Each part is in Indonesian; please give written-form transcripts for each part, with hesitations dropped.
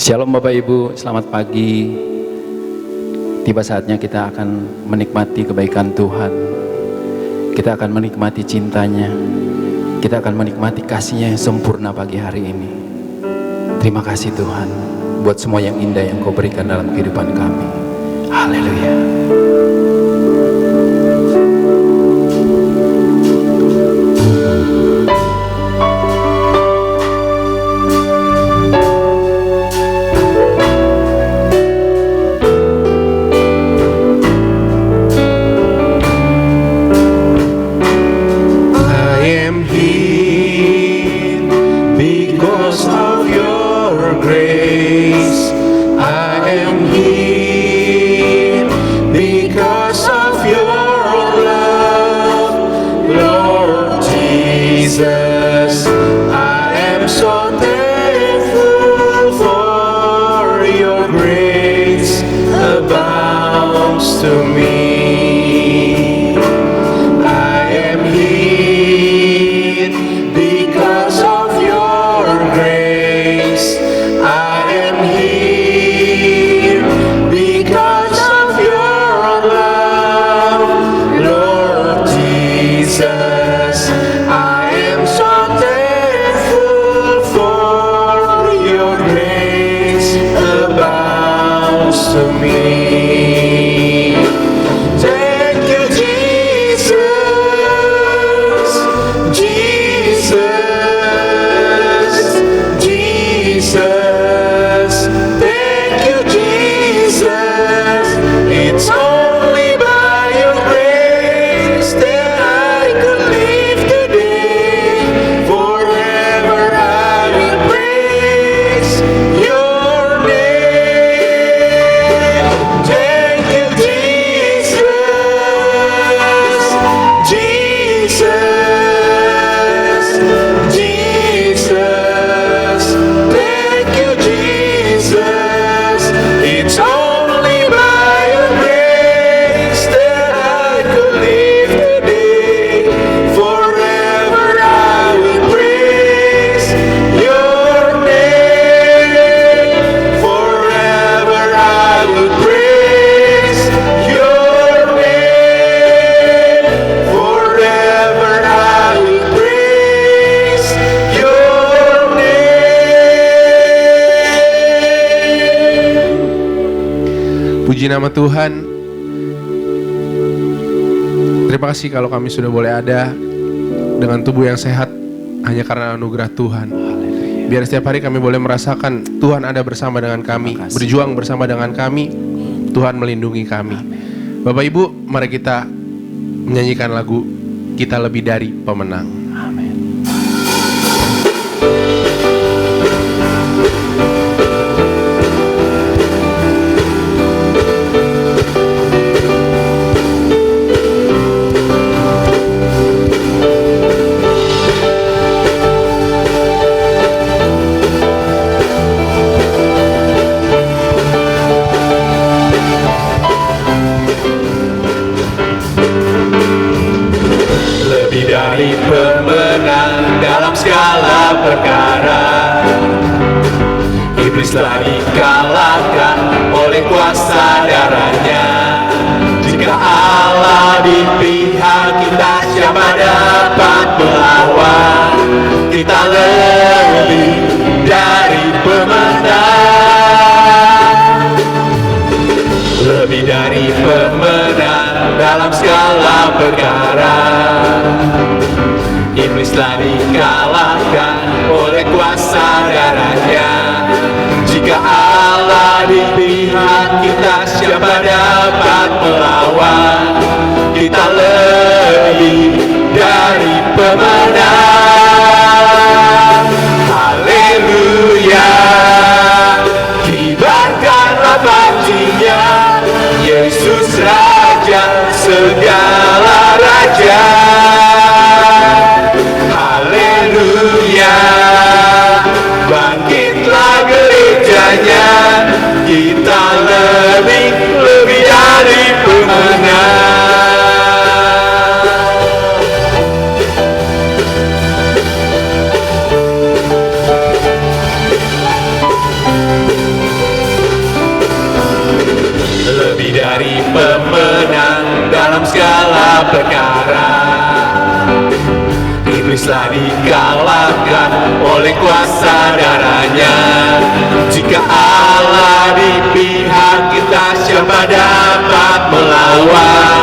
Shalom Bapak Ibu, selamat pagi. Tiba saatnya kita akan menikmati kebaikan Tuhan. Kita akan menikmati cintanya. Kita akan menikmati kasih-Nya yang sempurna pagi hari ini. Terima kasih Tuhan buat semua yang indah yang Kau berikan dalam kehidupan kami. Haleluya. Puji nama Tuhan. Terima kasih kalau kami sudah boleh ada dengan tubuh yang sehat hanya karena anugerah Tuhan. Biar setiap hari kami boleh merasakan Tuhan ada bersama dengan kami, berjuang bersama dengan kami, Tuhan melindungi kami. Bapak Ibu, mari kita menyanyikan lagu Kita Lebih Dari Pemenang. Amin. Dari pemenang dalam segala perkara, iblis telah dikalahkan oleh kuasa darahnya. Jika Allah di pihak kita, siapa dapat melawan? Kita lebih dari pemenang, lebih dari pemenang dalam segala perkara. Iblis telah dikalahkan oleh kuasa darahnya. Jika Allah di pihak kita, siapa dapat melawan? Kita lebih dari pemenang. Haleluya, kibarkanlah panjinya, Yesus Raja segala raja. Haleluya, bangkitlah gerejanya, kita lebih dari pemenang. oleh kuasa darahnya. Jika Allah di pihak kita, siapa dapat melawan?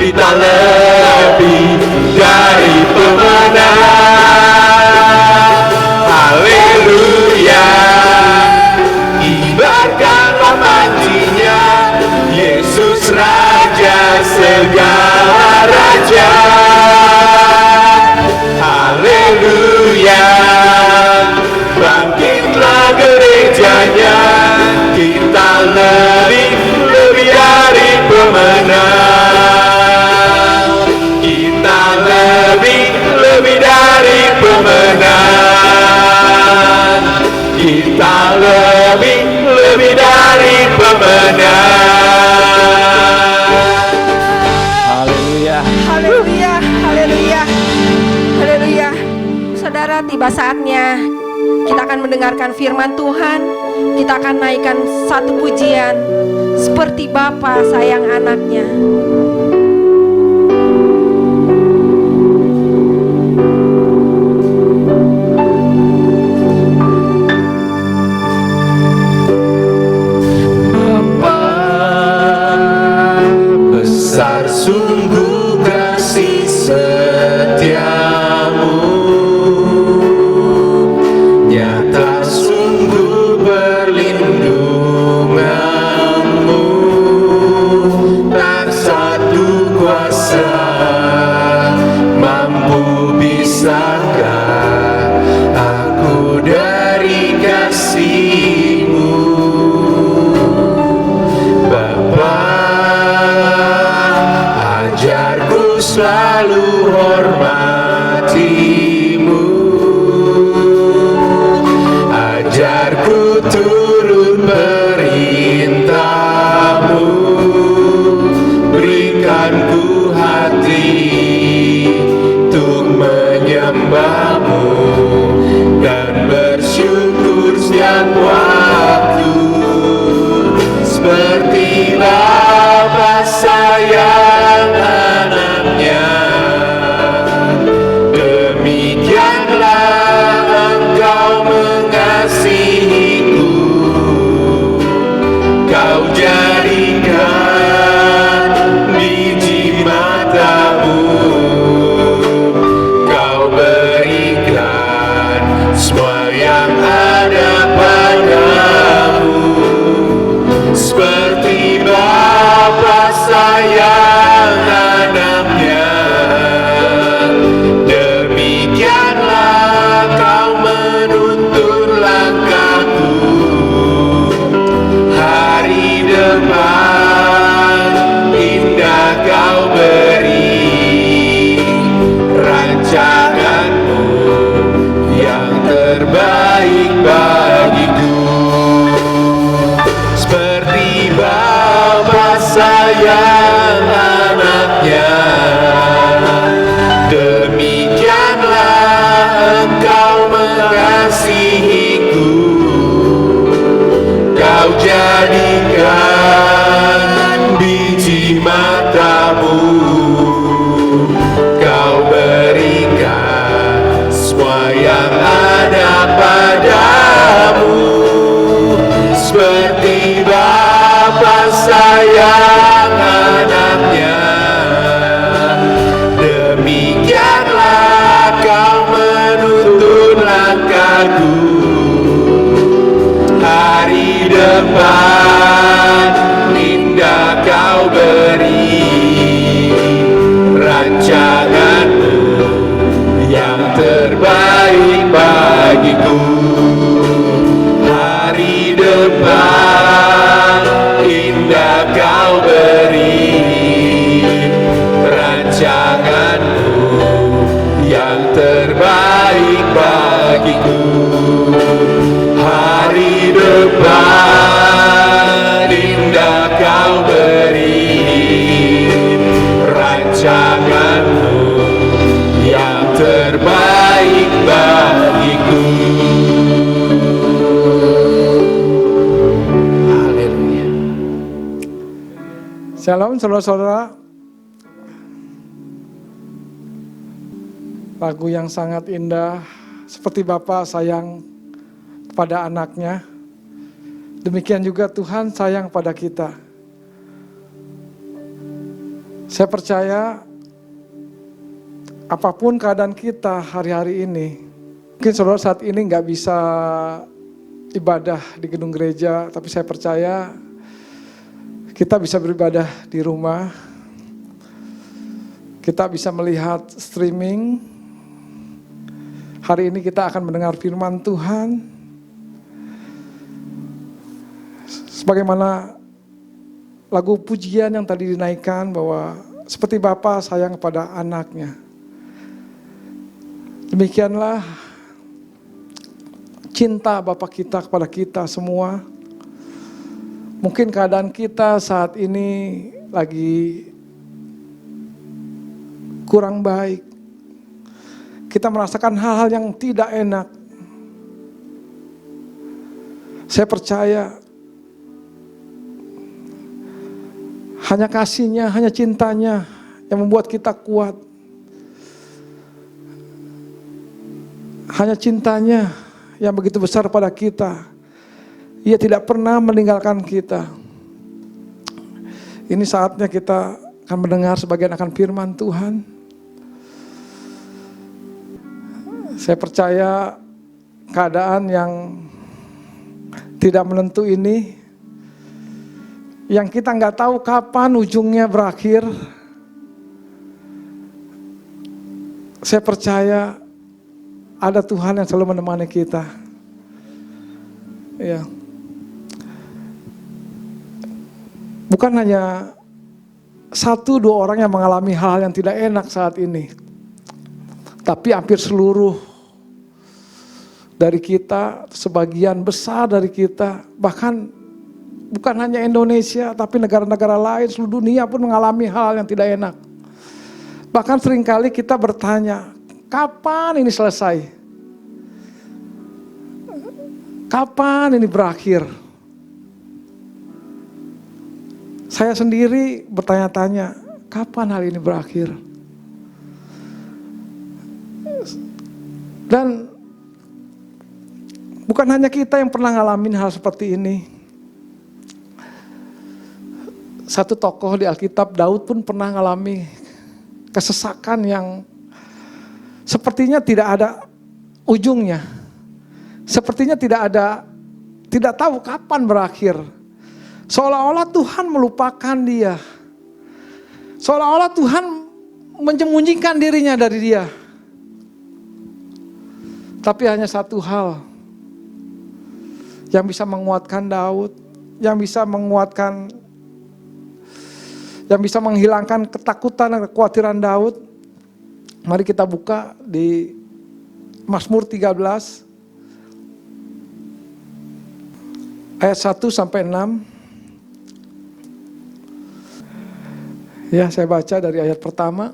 Kita lebih dari pemenang. Haleluya, kibarkanlah panjinya, Yesus Raja segala raja. Haleluya, bangkitlah gerejanya, kita lebih dari pemenang. Kita lebih dari pemenang. Kita lebih dari pemenang. Haleluya. Haleluya, haleluya, haleluya. Saudara, tiba saatnya kita akan mendengarkan firman Tuhan. Kita akan naikkan satu pujian, seperti Bapa sayang anaknya. Besar sungguh kasih setiamu, nyata sungguh perlindunganmu. Tak satu kuasa mampu bisakah aku dari kasih-Mu. Ajarku selalu hormati-Mu, ajarku turut perintah-Mu, berikanku hati untuk menyembah-Mu dan bersyukur setiap waktu, seperti Bapa sayang anaknya. Demikianlah Engkau mengasihiku, Kau jadikan biji mata-Mu, Kau berikan semua yang ada padamu, seperti Bapa sayang anaknya. Demikianlah Kau menuntun langkahku, hari depan indah Kau beri, rancangan-Mu yang terbaik bagiku. Seperti Bapa sayang anaknya, demikianlah Engkau mengasihiku, Kau jadikan biji mata-Mu, Kau berikan semua yang ada padamu, seperti Bapa sayang anaknya. Demikianlah Kau menuntun langkahku, hari depan indah Kau beri, rancangan-Mu yang terbaik bagiku. Hari depan indah Kau beri, rancangan-Mu yang terbaik bagiku. Hari depan indah Kau beri, rancangan-Mu yang terbaik bagiku. Haleluya. Shalom saudara-saudara. Lagu yang sangat indah seperti Bapa sayang pada anaknya, demikian juga Tuhan sayang pada kita. Saya percaya apapun keadaan kita hari-hari ini, mungkin saudara saat ini nggak bisa ibadah di gedung gereja, tapi saya percaya kita bisa beribadah di rumah. Kita bisa melihat streaming. Hari ini kita akan mendengar firman Tuhan. Sebagaimana lagu pujian yang tadi dinaikkan bahwa seperti Bapa sayang kepada anaknya. Demikianlah cinta Bapa kita kepada kita semua. Mungkin keadaan kita saat ini lagi kurang baik. Kita merasakan hal-hal yang tidak enak. Saya percaya hanya kasih-Nya, hanya cinta-Nya yang membuat kita kuat. Hanya cinta-Nya yang begitu besar pada kita. Ia tidak pernah meninggalkan kita. Ini saatnya kita akan mendengar sebagian akan firman Tuhan. Saya percaya keadaan yang tidak menentu ini, yang kita nggak tahu kapan ujungnya berakhir. Saya percaya ada Tuhan yang selalu menemani kita. Ya. Bukan hanya 1-2 orang yang mengalami hal yang tidak enak saat ini, tapi hampir seluruh dari kita, sebagian besar dari kita, bahkan bukan hanya Indonesia, tapi negara-negara lain, seluruh dunia pun mengalami hal yang tidak enak. Bahkan seringkali kita bertanya, kapan ini selesai? Kapan ini berakhir? Saya sendiri bertanya-tanya, kapan hal ini berakhir? Dan bukan hanya kita yang pernah ngalamin hal seperti ini. Satu tokoh di Alkitab, Daud pun pernah ngalami kesesakan yang sepertinya tidak ada ujungnya. Sepertinya tidak tahu kapan berakhir. Seolah-olah Tuhan melupakan dia. Seolah-olah Tuhan menyembunyikan dirinya dari dia. Tapi hanya satu hal yang bisa menguatkan Daud, yang bisa menghilangkan ketakutan dan kekhawatiran Daud. Mari kita buka di Mazmur 13 ayat 1-6. Ya, saya baca dari ayat pertama.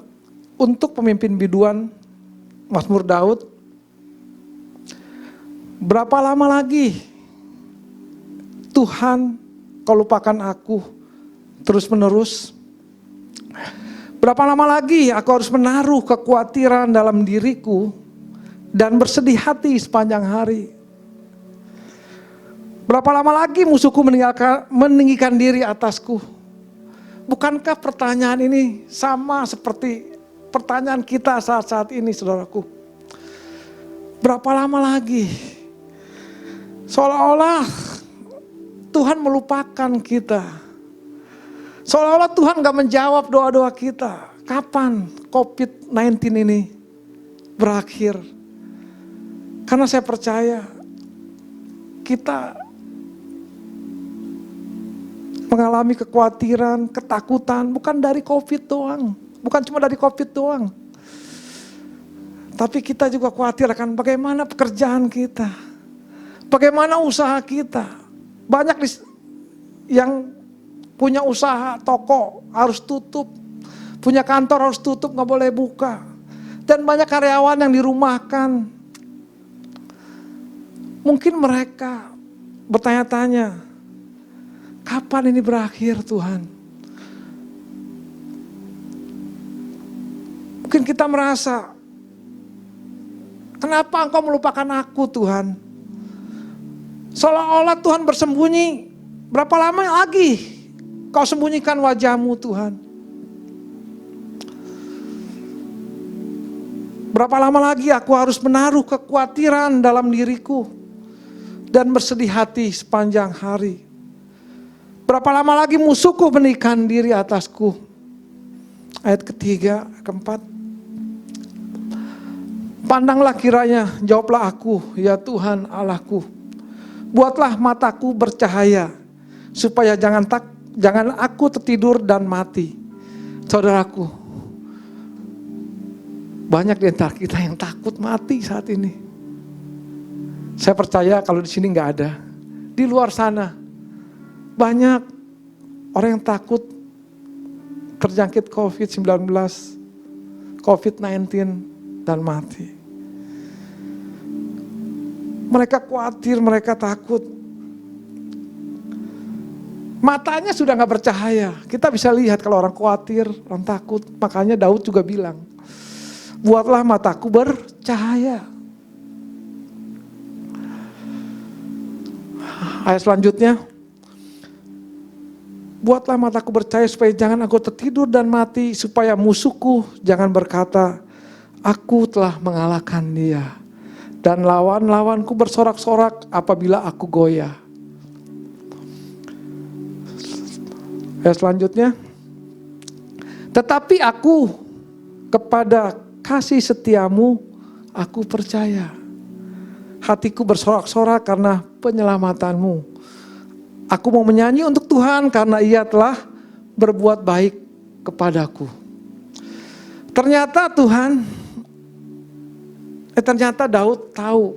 Untuk pemimpin biduan, Mazmur Daud. Berapa lama lagi Tuhan kau lupakan aku terus menerus? Berapa lama lagi aku harus menaruh kekhawatiran dalam diriku dan bersedih hati sepanjang hari? Berapa lama lagi musuhku meninggikan diri atasku? Bukankah pertanyaan ini sama seperti pertanyaan kita saat-saat ini, saudaraku? Berapa lama lagi? Seolah-olah Tuhan melupakan kita. Seolah-olah Tuhan gak menjawab doa-doa kita. Kapan COVID-19 ini berakhir? Karena saya percaya kita mengalami kekhawatiran, ketakutan, bukan dari COVID doang. Bukan cuma dari COVID doang. Tapi kita juga khawatir akan bagaimana pekerjaan kita. Bagaimana usaha kita. Banyak yang punya usaha, toko harus tutup. Punya kantor harus tutup, gak boleh buka. Dan banyak karyawan yang dirumahkan. Mungkin mereka bertanya-tanya, kapan ini berakhir Tuhan? Mungkin kita merasa Kenapa Engkau melupakan aku Tuhan? Seolah-olah Tuhan bersembunyi. Berapa lama lagi Kau sembunyikan wajah-Mu Tuhan? Berapa lama lagi aku harus menaruh kekhawatiran dalam diriku dan bersedih hati sepanjang hari? Berapa lama lagi musuhku menikam diri atasku? Ayat ketiga, keempat. Pandanglah kiranya, jawablah aku, ya Tuhan Allahku. Buatlah mataku bercahaya, supaya jangan aku tertidur dan mati. Saudaraku, banyak di antara kita yang takut mati saat ini. Saya percaya kalau di sini nggak ada, di luar sana banyak orang yang takut terjangkit COVID-19, COVID-19 dan mati. Mereka khawatir, mereka takut. Matanya sudah nggak bercahaya. Kita bisa lihat kalau orang khawatir, orang takut. Makanya Daud juga bilang, buatlah mataku bercahaya. Ayat selanjutnya, buatlah mataku bercahaya supaya jangan aku tertidur dan mati, supaya musuhku jangan berkata, aku telah mengalahkan dia. Dan lawan-lawanku bersorak-sorak apabila aku goyah. Ayat selanjutnya, tetapi aku kepada kasih setiamu aku percaya. Hatiku bersorak-sorak karena penyelamatanmu. Aku mau menyanyi untuk Tuhan karena Ia telah berbuat baik kepadaku. Ternyata Daud tahu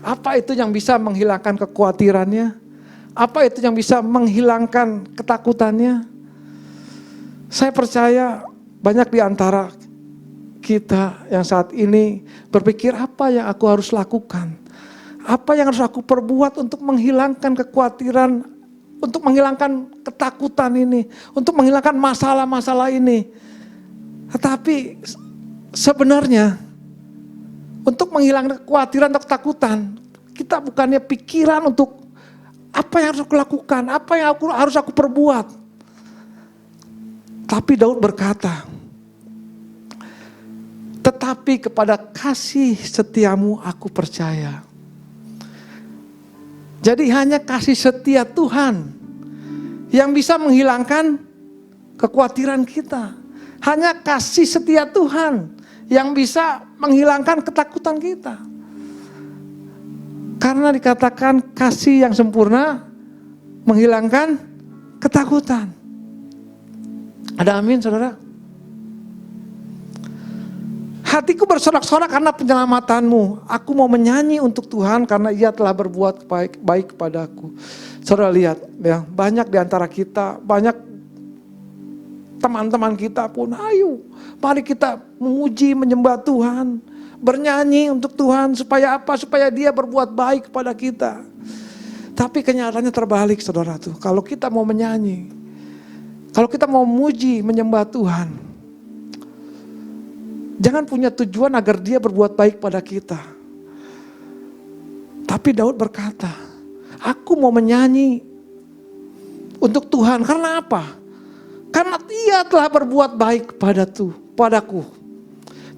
apa itu yang bisa menghilangkan kekhawatirannya, apa itu yang bisa menghilangkan ketakutannya. Saya percaya banyak di antara kita yang saat ini berpikir, apa yang aku harus lakukan, apa yang harus aku perbuat untuk menghilangkan kekhawatiran, untuk menghilangkan ketakutan ini, untuk menghilangkan masalah-masalah ini. Tetapi sebenarnya untuk menghilangkan kekhawatiran atau ketakutan, kita bukannya pikiran untuk apa yang harus aku lakukan, apa yang harus aku perbuat. Tapi Daud berkata, tetapi kepada kasih setiamu aku percaya. Jadi hanya kasih setia Tuhan yang bisa menghilangkan kekhawatiran kita. Hanya kasih setia Tuhan yang bisa menghilangkan ketakutan kita. Karena dikatakan kasih yang sempurna menghilangkan ketakutan. Ada amin saudara? Hatiku bersorak-sorak karena penyelamatanmu. Aku mau menyanyi untuk Tuhan karena Ia telah berbuat baik kepadaku. Saudara lihat ya, banyak di antara kita, banyak teman-teman kita pun, ayo mari kita memuji, menyembah Tuhan, bernyanyi untuk Tuhan supaya apa? Supaya Dia berbuat baik kepada kita. Tapi kenyataannya terbalik saudara tuh. Kalau kita mau menyanyi, kalau kita mau memuji, menyembah Tuhan, jangan punya tujuan agar Dia berbuat baik pada kita. Tapi Daud berkata, aku mau menyanyi untuk Tuhan. Karena apa? Karena Dia telah berbuat baik padaku.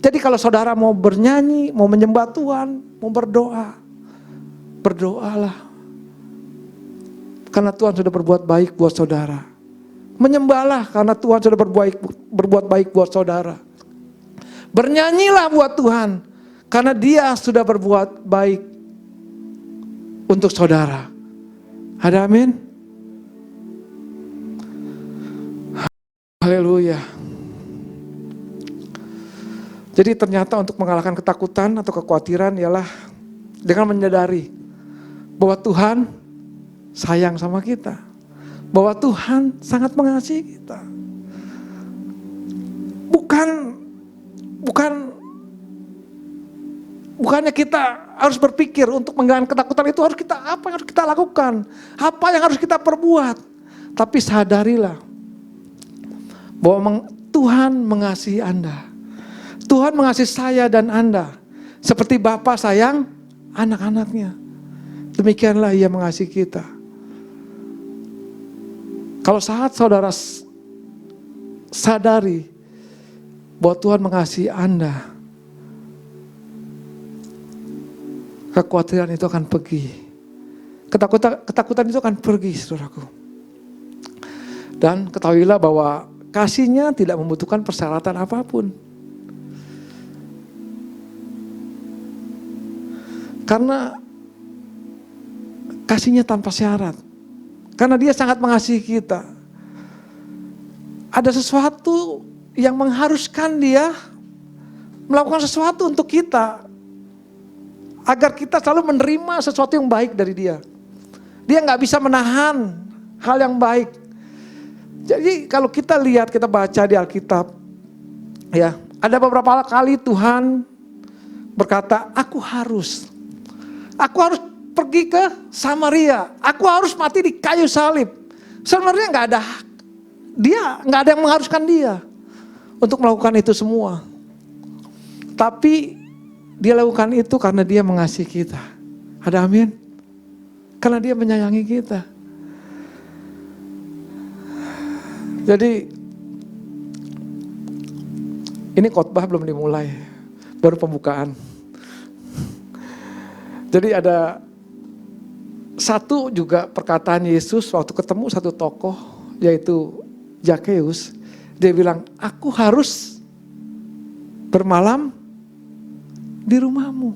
Jadi kalau saudara mau bernyanyi, mau menyembah Tuhan, mau berdoa, berdoalah. Karena Tuhan sudah berbuat baik buat saudara. Menyembahlah karena Tuhan sudah berbuat baik buat saudara. Bernyanyilah buat Tuhan karena Dia sudah berbuat baik untuk saudara. Ada amin? Haleluya. Jadi ternyata untuk mengalahkan ketakutan atau kekhawatiran ialah dengan menyadari bahwa Tuhan sayang sama kita. Bahwa Tuhan sangat mengasihi kita. Bukannya kita harus berpikir untuk menghilangkan ketakutan itu apa yang harus kita lakukan, apa yang harus kita perbuat. Tapi sadarilah bahwa Tuhan mengasihi Anda. Tuhan mengasihi saya dan Anda. Seperti Bapa sayang anak-anaknya, demikianlah Ia mengasihi kita. Kalau saat saudara sadari bahwa Tuhan mengasihi Anda, kekhawatiran itu akan pergi. Ketakutan itu akan pergi, saudaraku. Dan ketahuilah bahwa kasih-Nya tidak membutuhkan persyaratan apapun. Karena kasih-Nya tanpa syarat. Karena Dia sangat mengasihi kita. Ada sesuatu yang mengharuskan Dia melakukan sesuatu untuk kita, agar kita selalu menerima sesuatu yang baik dari Dia. Dia nggak bisa menahan hal yang baik. Jadi kalau kita lihat, kita baca di Alkitab, ya, ada beberapa kali Tuhan berkata, aku harus pergi ke Samaria, aku harus mati di kayu salib. Sebenarnya nggak ada yang mengharuskan Dia untuk melakukan itu semua. Tapi Dia lakukan itu karena Dia mengasihi kita. Ada amin? Karena Dia menyayangi kita. Jadi ini khotbah belum dimulai, baru pembukaan. Jadi ada satu juga perkataan Yesus waktu ketemu satu tokoh, yaitu Zakheus. Dia bilang, aku harus bermalam di rumahmu.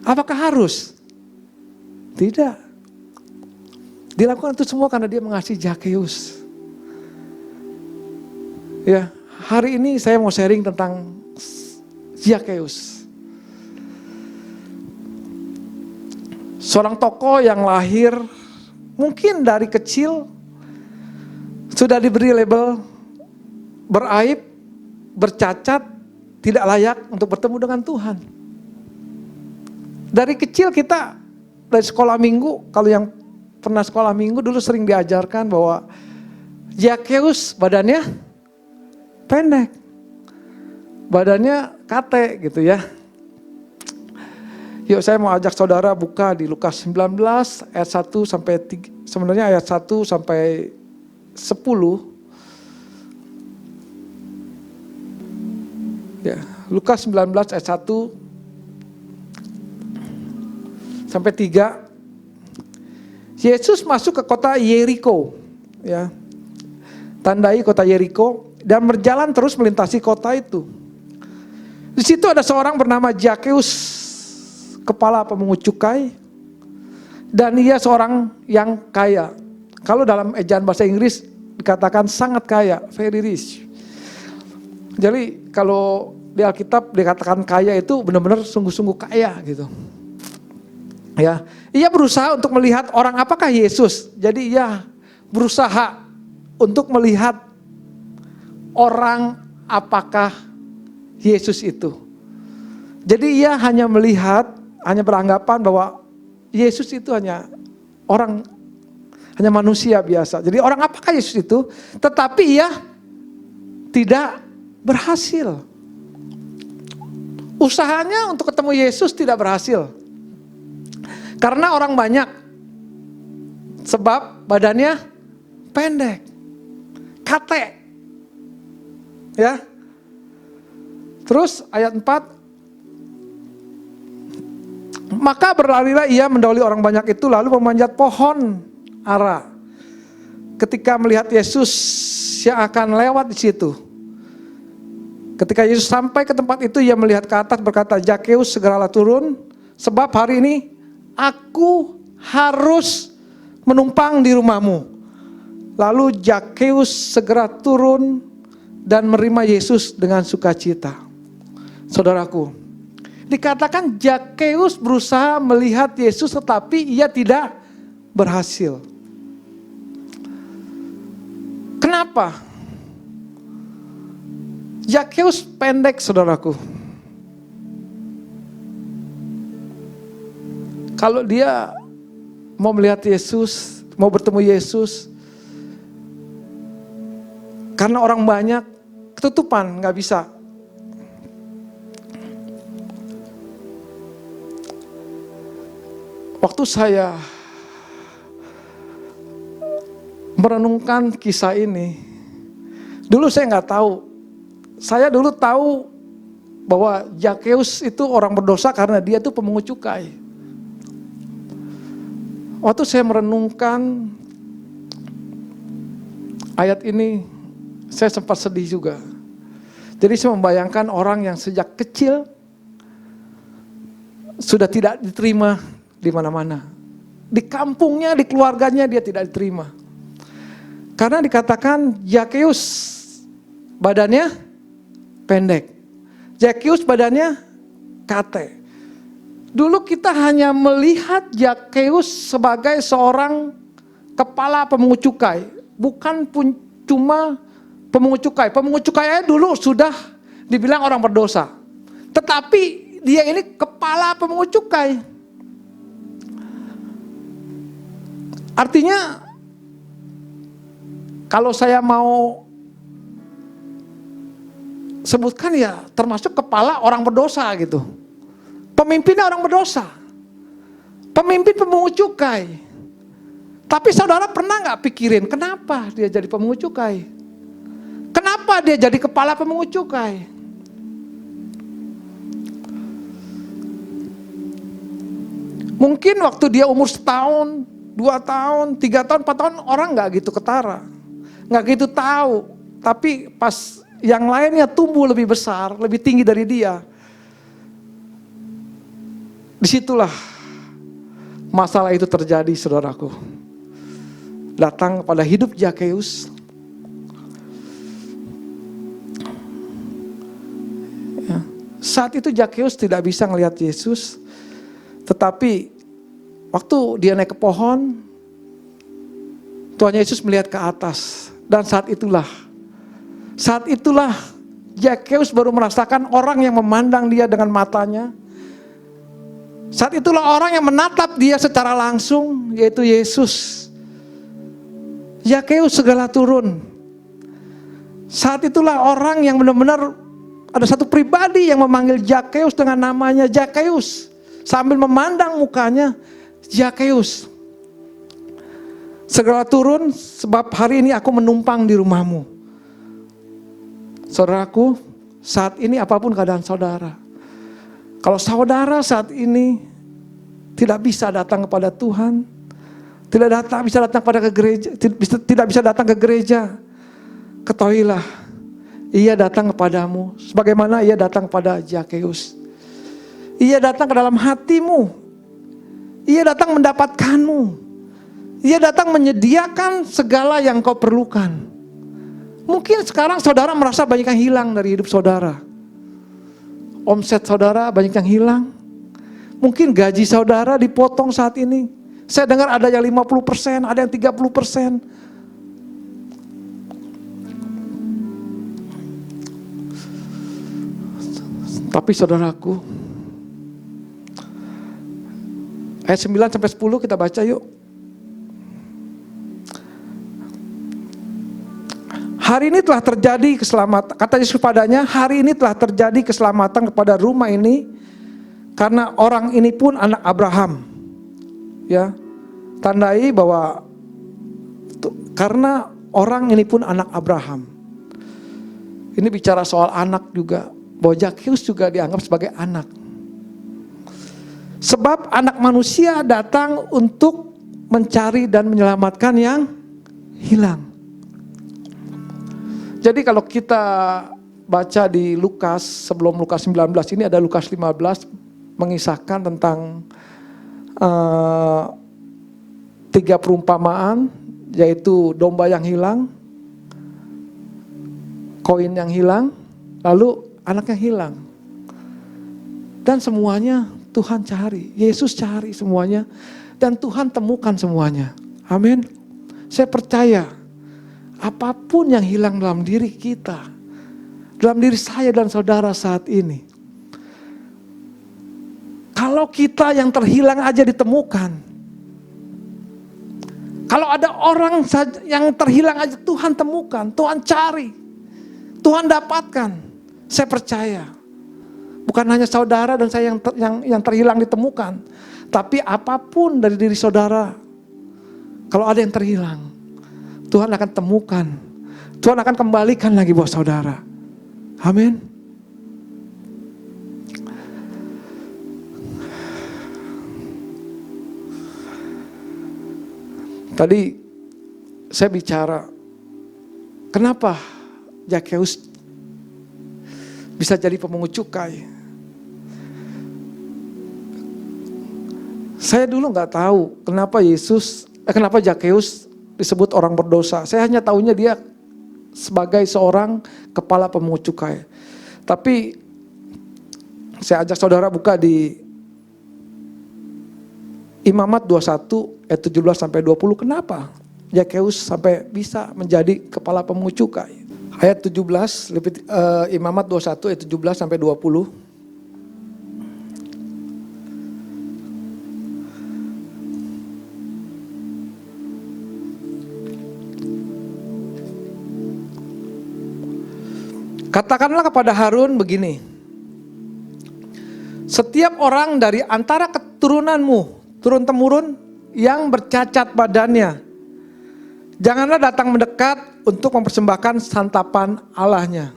Apakah harus? Tidak. Dilakukan itu semua karena Dia mengasihi Zakheus. Ya, hari ini saya mau sharing tentang Zakheus. Seorang tokoh yang lahir mungkin dari kecil sudah diberi label beraib, bercacat, tidak layak untuk bertemu dengan Tuhan. Dari kecil kita, dari sekolah minggu, kalau yang pernah sekolah minggu dulu sering diajarkan bahwa Zakheus badannya pendek, badannya kate gitu ya. Yuk saya mau ajak saudara buka di Lukas 19 ayat 1 sampai 3, sebenarnya ayat 1 sampai 10. Ya, Lukas 19 ayat 1 sampai 3. Yesus masuk ke kota Yeriko, ya. Tandai kota Yeriko dan berjalan terus melintasi kota itu. Di situ ada seorang bernama Zakheus, kepala pemungut cukai, dan ia seorang yang kaya. Kalau dalam ejaan bahasa Inggris dikatakan sangat kaya, very rich. Jadi kalau di Alkitab dikatakan kaya itu benar-benar sungguh-sungguh kaya gitu. Ya, ia berusaha untuk melihat orang apakah Yesus. Jadi ia berusaha untuk melihat orang apakah Yesus itu. Jadi ia hanya melihat, hanya beranggapan bahwa Yesus itu hanya orang, hanya manusia biasa. Jadi orang apakah Yesus itu? Tetapi ia tidak berhasil. Usahanya untuk ketemu Yesus tidak berhasil. Karena orang banyak. Sebab badannya pendek, kate. Ya. Terus ayat 4. Maka berlarilah ia mendahului orang banyak itu lalu memanjat pohon ara. Ketika melihat Yesus yang akan lewat di situ. Ketika Yesus sampai ke tempat itu, ia melihat ke atas berkata, Zakheus segeralah turun, sebab hari ini aku harus menumpang di rumahmu. Lalu Zakheus segera turun dan menerima Yesus dengan sukacita. Saudaraku, dikatakan Zakheus berusaha melihat Yesus tetapi ia tidak berhasil. Kenapa? Zakheus pendek, saudaraku. Kalau dia mau melihat Yesus, mau bertemu Yesus, karena orang banyak, ketutupan, nggak bisa. Waktu saya merenungkan kisah ini, dulu saya nggak tahu. Saya dulu tahu bahwa Zakheus itu orang berdosa karena dia itu pemungut cukai. Waktu saya merenungkan ayat ini, saya sempat sedih juga. Jadi saya membayangkan orang yang sejak kecil sudah tidak diterima di mana-mana. Di kampungnya, di keluarganya dia tidak diterima. Karena dikatakan Zakheus badannya pendek. Zakheus badannya kate. Dulu kita hanya melihat Zakheus sebagai seorang kepala pemungut cukai. Bukan pun cuma pemungut cukai. Pemungut cukai dulu sudah dibilang orang berdosa. Tetapi dia ini kepala pemungut cukai. Artinya kalau saya mau sebutkan ya termasuk kepala orang berdosa gitu. Pemimpinnya orang berdosa. Pemimpin pemungut cukai. Tapi saudara pernah gak pikirin kenapa dia jadi pemungut cukai? Kenapa dia jadi kepala pemungut cukai? Mungkin waktu dia umur 1 tahun, 2 tahun, 3 tahun, 4 tahun orang gak gitu ketara. Gak gitu tahu. Tapi pas yang lainnya tumbuh lebih besar, lebih tinggi dari dia. Disitulah masalah itu terjadi, saudaraku. Datang pada hidup Zakheus. Ya. Saat itu Zakheus tidak bisa melihat Yesus. Tetapi waktu dia naik ke pohon, Tuhan Yesus melihat ke atas. Dan saat itulah Zakheus baru merasakan orang yang memandang dia dengan matanya. Saat itulah orang yang menatap dia secara langsung, yaitu Yesus. Zakheus segera turun. Saat itulah orang yang benar-benar ada satu pribadi yang memanggil Zakheus dengan namanya Zakheus. Sambil memandang mukanya, Zakheus, segera turun sebab hari ini aku menumpang di rumahmu. Saudaraku, saat ini apapun keadaan saudara, kalau saudara saat ini tidak bisa datang kepada Tuhan, tidak bisa datang ke gereja, tidak bisa datang ke gereja, ketahuilah, Ia datang kepadamu sebagaimana Ia datang kepada Zakheus. Ia datang ke dalam hatimu. Ia datang mendapatkanmu. Ia datang menyediakan segala yang kau perlukan. Mungkin sekarang saudara merasa banyak yang hilang dari hidup saudara. Omset saudara banyak yang hilang. Mungkin gaji saudara dipotong saat ini. Saya dengar ada yang 50%, ada yang 30%. Tapi saudaraku, ayat 9-10 kita baca yuk. Hari ini telah terjadi keselamatan, kata Yesus padanya, hari ini telah terjadi keselamatan kepada rumah ini karena orang ini pun anak Abraham. Ya. Tandai bahwa karena orang ini pun anak Abraham. Ini bicara soal anak juga, bahwa Zakheus juga dianggap sebagai anak. Sebab anak manusia datang untuk mencari dan menyelamatkan yang hilang. Jadi kalau kita baca di Lukas, sebelum Lukas 19 ini ada Lukas 15 mengisahkan tentang 3 perumpamaan, yaitu domba yang hilang, koin yang hilang, lalu anak yang hilang. Dan semuanya Tuhan cari, Yesus cari semuanya, dan Tuhan temukan semuanya. Amin. Saya percaya apapun yang hilang dalam diri kita, dalam diri saya dan saudara saat ini, kalau kita yang terhilang aja ditemukan, kalau ada orang yang terhilang aja Tuhan temukan, Tuhan cari, Tuhan dapatkan. Saya percaya Bukan hanya saudara dan saya yang terhilang ditemukan, tapi apapun dari diri saudara, kalau ada yang terhilang, Tuhan akan temukan. Tuhan akan kembalikan lagi buat saudara. Amin. Tadi saya bicara, kenapa Zakheus bisa jadi pemungut cukai? Saya dulu nggak tahu kenapa Zakheus disebut orang berdosa. Saya hanya tahunya dia sebagai seorang kepala pemungut cukai. Tapi saya ajak saudara buka di Imamat 21 ayat 17 sampai 20. Kenapa Zakheus sampai bisa menjadi kepala pemungut cukai? Ayat 17, Imamat 21 ayat 17 sampai 20. Katakanlah kepada Harun begini, setiap orang dari antara keturunanmu, turun-temurun yang bercacat badannya, janganlah datang mendekat untuk mempersembahkan santapan Allahnya.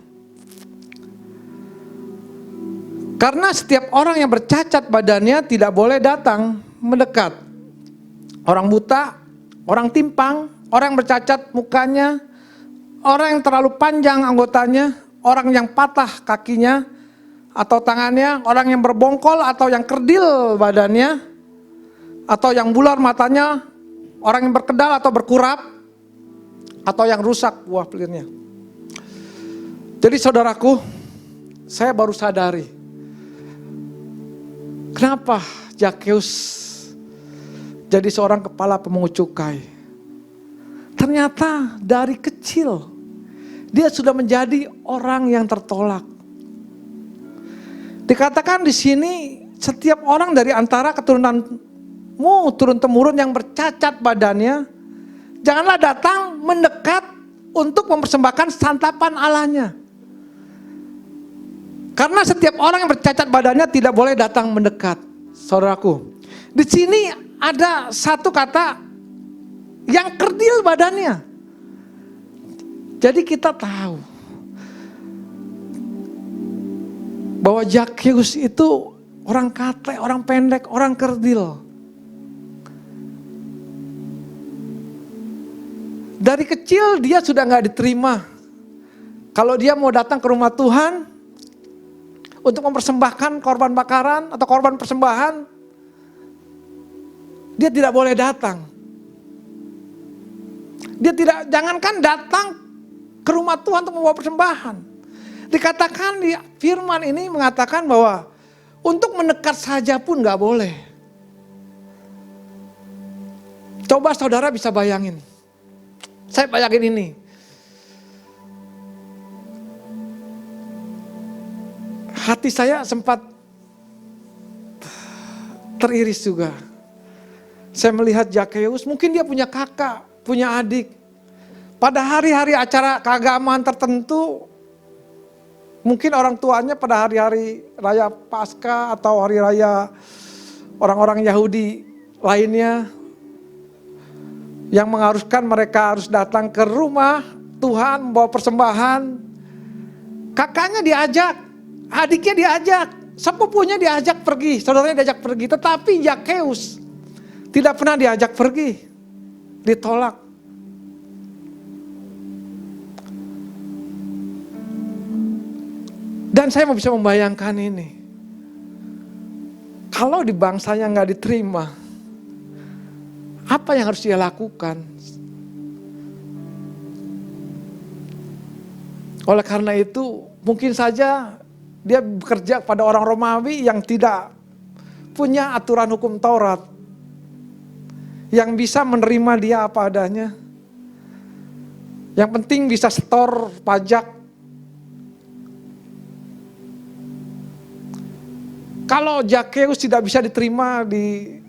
Karena setiap orang yang bercacat badannya tidak boleh datang mendekat. Orang buta, orang timpang, orang yang bercacat mukanya, orang yang terlalu panjang anggotanya, orang yang patah kakinya atau tangannya, orang yang berbongkol atau yang kerdil badannya, atau yang bular matanya, orang yang berkedal atau berkurap, atau yang rusak buah pelirnya. Jadi saudaraku, saya baru sadari kenapa Zakheus jadi seorang kepala pemungut cukai. Ternyata dari kecil dia sudah menjadi orang yang tertolak. Dikatakan di sini setiap orang dari antara keturunanmu, turun-temurun yang bercacat badannya, janganlah datang mendekat untuk mempersembahkan santapan Allahnya. Karena setiap orang yang bercacat badannya tidak boleh datang mendekat. Saudaraku, di sini ada satu kata yang kerdil badannya. Jadi kita tahu bahwa Zakheus itu orang kate, orang pendek, orang kerdil. Dari kecil dia sudah gak diterima. Kalau dia mau datang ke rumah Tuhan untuk mempersembahkan korban bakaran atau korban persembahan, dia tidak boleh datang. Dia tidak, jangankan datang ke rumah Tuhan untuk membawa persembahan. Dikatakan di firman ini mengatakan bahwa untuk mendekat saja pun gak boleh. Coba saudara bisa bayangin. Saya bayangin ini. Hati saya sempat teriris juga. Saya melihat Zakheus, mungkin dia punya kakak, punya adik. Pada hari-hari acara keagamaan tertentu, mungkin orang tuanya pada hari-hari raya Paskah atau hari raya orang-orang Yahudi lainnya, yang mengharuskan mereka harus datang ke rumah Tuhan membawa persembahan. Kakaknya diajak, adiknya diajak, sepupunya diajak pergi, saudaranya diajak pergi. Tetapi Zakheus tidak pernah diajak pergi, ditolak. Dan saya bisa membayangkan ini. Kalau di bangsanya gak diterima, apa yang harus dia lakukan? Oleh karena itu, mungkin saja dia bekerja pada orang Romawi yang tidak punya aturan hukum Taurat, yang bisa menerima dia apa adanya. Yang penting bisa setor pajak. Kalau Zakheus tidak bisa diterima di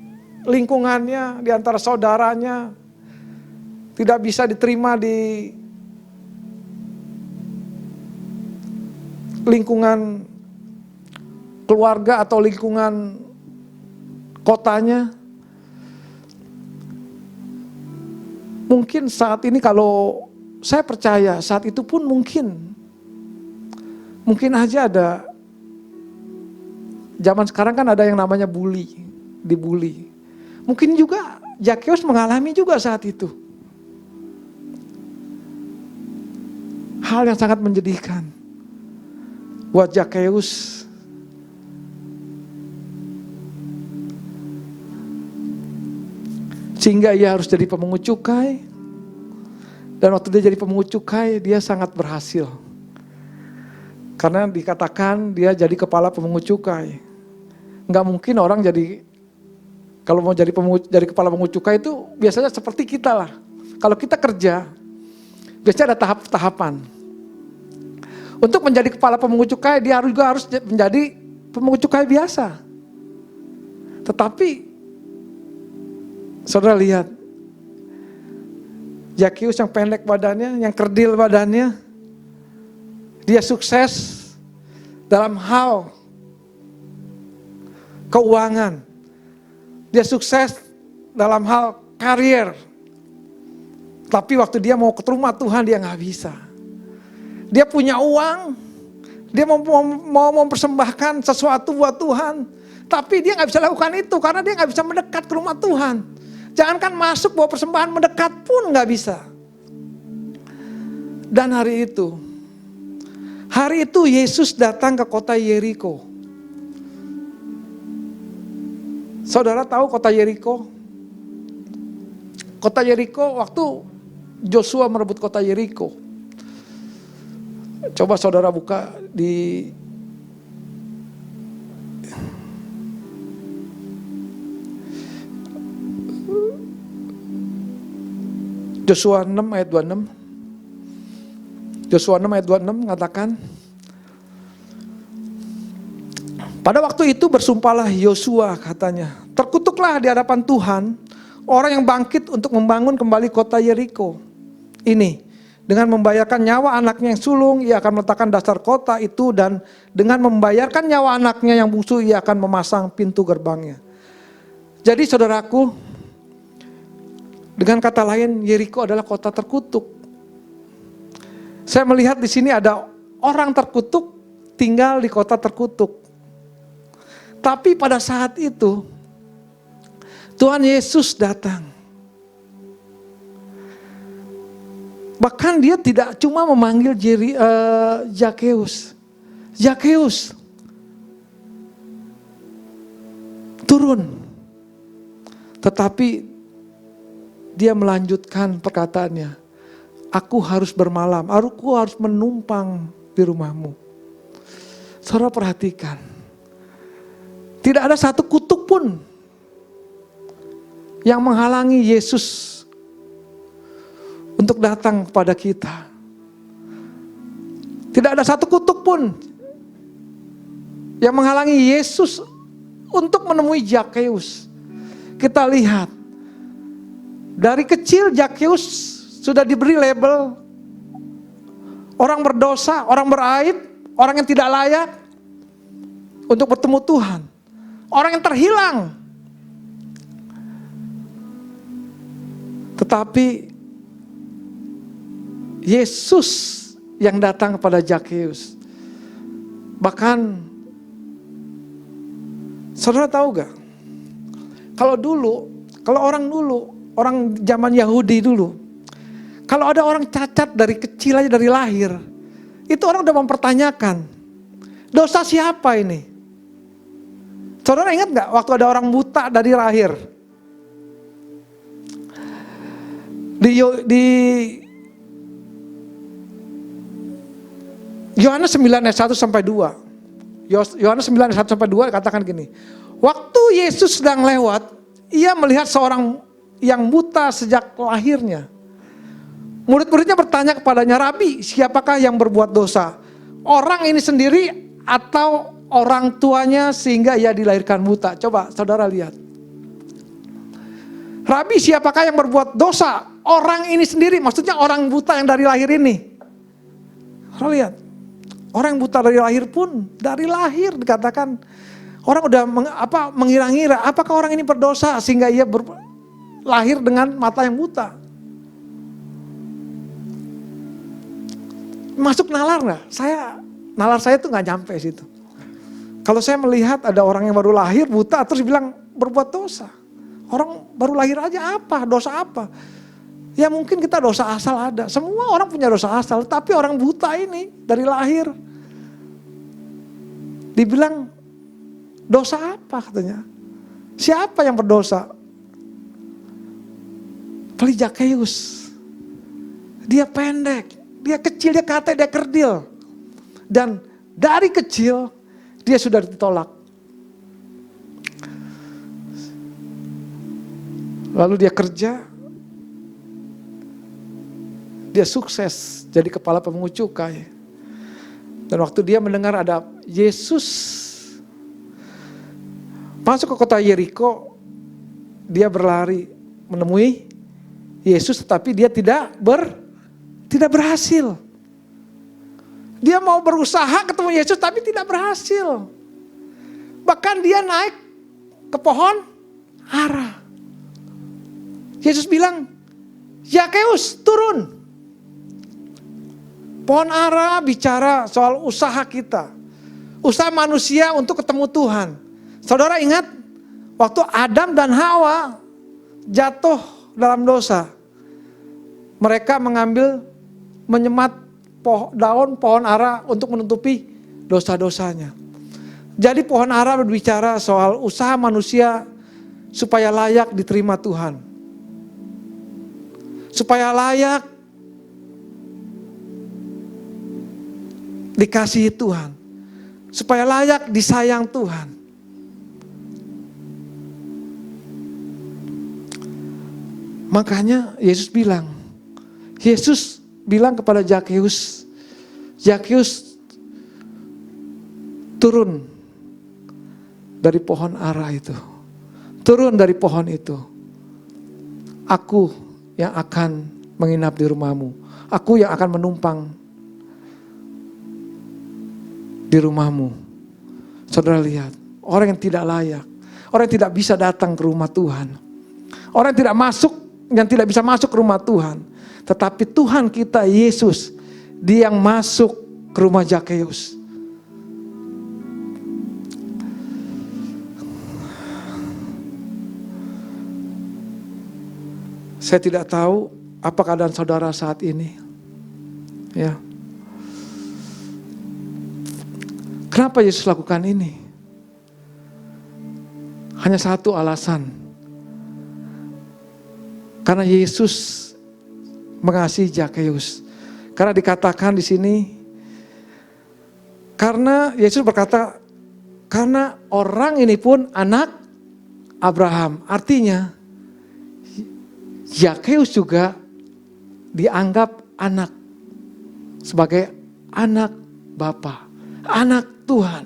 lingkungannya, di antara saudaranya, tidak bisa diterima di lingkungan keluarga atau lingkungan kotanya. Mungkin saat ini kalau saya percaya saat itu pun mungkin aja ada, zaman sekarang kan ada yang namanya dibully. Mungkin juga Zakheus mengalami juga saat itu. Hal yang sangat menyedihkan buat Zakheus. Sehingga ia harus jadi pemungut cukai. Dan waktu dia jadi pemungut cukai, dia sangat berhasil. Karena dikatakan dia jadi kepala pemungut cukai. Nggak mungkin orang kalau mau jadi kepala pemungut cukai itu biasanya seperti kita lah. Kalau kita kerja, biasanya ada tahap-tahapan. Untuk menjadi kepala pemungut cukai, dia juga harus menjadi pemungut cukai biasa. Tetapi, saudara lihat, Zakheus yang pendek badannya, yang kerdil badannya, dia sukses dalam hal keuangan. Dia sukses dalam hal karier. Tapi waktu dia mau ke rumah Tuhan, dia gak bisa. Dia punya uang, dia mau mempersembahkan sesuatu buat Tuhan. Tapi dia gak bisa lakukan itu karena dia gak bisa mendekat ke rumah Tuhan. Jangankan masuk bawa persembahan, mendekat pun gak bisa. Dan hari itu Yesus datang ke kota Yeriko. Saudara tahu kota Yeriko? Kota Yeriko waktu Joshua merebut kota Yeriko. Coba saudara buka di Joshua 6 ayat 26. Joshua 6 ayat 26 mengatakan, pada waktu itu bersumpahlah Yosua katanya, terkutuklah di hadapan Tuhan orang yang bangkit untuk membangun kembali kota Yeriko ini. Dengan membayarkan nyawa anaknya yang sulung, ia akan meletakkan dasar kota itu, dan dengan membayarkan nyawa anaknya yang bungsu, ia akan memasang pintu gerbangnya. Jadi saudaraku, dengan kata lain, Yeriko adalah kota terkutuk. Saya melihat di sini ada orang terkutuk tinggal di kota terkutuk. Tapi pada saat itu Tuhan Yesus datang. Bahkan dia tidak cuma memanggil Zakheus. Zakheus, turun. Tetapi dia melanjutkan perkataannya. Aku harus bermalam, aku harus menumpang di rumahmu. Saudara perhatikan. Tidak ada satu kutuk pun yang menghalangi Yesus untuk datang kepada kita. Tidak ada satu kutuk pun yang menghalangi Yesus untuk menemui Zakheus. Kita lihat, dari kecil Zakheus sudah diberi label orang berdosa, orang beraib, orang yang tidak layak untuk bertemu Tuhan. Orang yang terhilang. Tetapi Yesus yang datang kepada Zakheus. Bahkan saudara tahu gak? Kalau orang zaman Yahudi dulu, kalau ada orang cacat dari kecil aja, dari lahir, itu orang udah mempertanyakan, dosa siapa ini? Saudara ingat gak waktu ada orang buta dari lahir? Di Yohanes 9 ayat 1 sampai 2. Yohanes 9 ayat 1 sampai 2 katakan gini. Waktu Yesus sedang lewat, ia melihat seorang yang buta sejak lahirnya. Murid-muridnya bertanya kepadanya, Rabi, siapakah yang berbuat dosa? Orang ini sendiri atau orang tuanya sehingga ia dilahirkan buta? Coba saudara lihat. Rabi, siapakah yang berbuat dosa? Orang ini sendiri, maksudnya orang buta yang dari lahir ini. Saudara lihat. Orang yang buta dari lahir pun, dari lahir dikatakan Orang udah mengira-ngira apakah orang ini berdosa sehingga ia lahir dengan mata yang buta. Masuk nalar nggak? Nalar saya tuh nggak nyampe situ. Kalau saya melihat ada orang yang baru lahir buta terus bilang berbuat dosa. Orang baru lahir aja apa? Dosa apa? Ya mungkin kita dosa asal ada. Semua orang punya dosa asal. Tapi orang buta ini dari lahir. Dibilang dosa apa katanya? Siapa yang berdosa? Zakheus. Dia pendek. Dia kecil, dia kata, dia kerdil. Dan dari kecil dia sudah ditolak. Lalu dia kerja, dia sukses jadi kepala pemungut cukai. Dan waktu dia mendengar ada Yesus masuk ke kota Yeriko, dia berlari menemui Yesus, tetapi dia tidak berhasil. Dia mau berusaha ketemu Yesus tapi tidak berhasil. Bahkan dia naik ke pohon ara. Yesus bilang, Zakheus turun. Pohon ara bicara soal usaha kita. Usaha manusia untuk ketemu Tuhan. Saudara ingat waktu Adam dan Hawa jatuh dalam dosa. Mereka menyemat daun pohon ara untuk menutupi dosa-dosanya. Jadi pohon ara berbicara soal usaha manusia supaya layak diterima Tuhan. Supaya layak dikasihi Tuhan. Supaya layak disayang Tuhan. Makanya Yesus bilang kepada Zakheus, Zakheus turun dari pohon ara itu. Turun dari pohon itu. Aku yang akan menginap di rumahmu. Aku yang akan menumpang di rumahmu. Saudara lihat, orang yang tidak layak, orang yang tidak bisa datang ke rumah Tuhan. Orang yang tidak bisa masuk ke rumah Tuhan. Tetapi Tuhan kita Yesus, Dia yang masuk ke rumah Zakheus. Saya tidak tahu apa keadaan saudara saat ini. Ya. Kenapa Yesus lakukan ini? Hanya satu alasan. Karena Yesus mengasihi Zakheus. Karena dikatakan di sini, karena Yesus berkata, karena orang ini pun anak Abraham. Artinya, Zakheus juga dianggap anak, sebagai anak Bapa, anak Tuhan.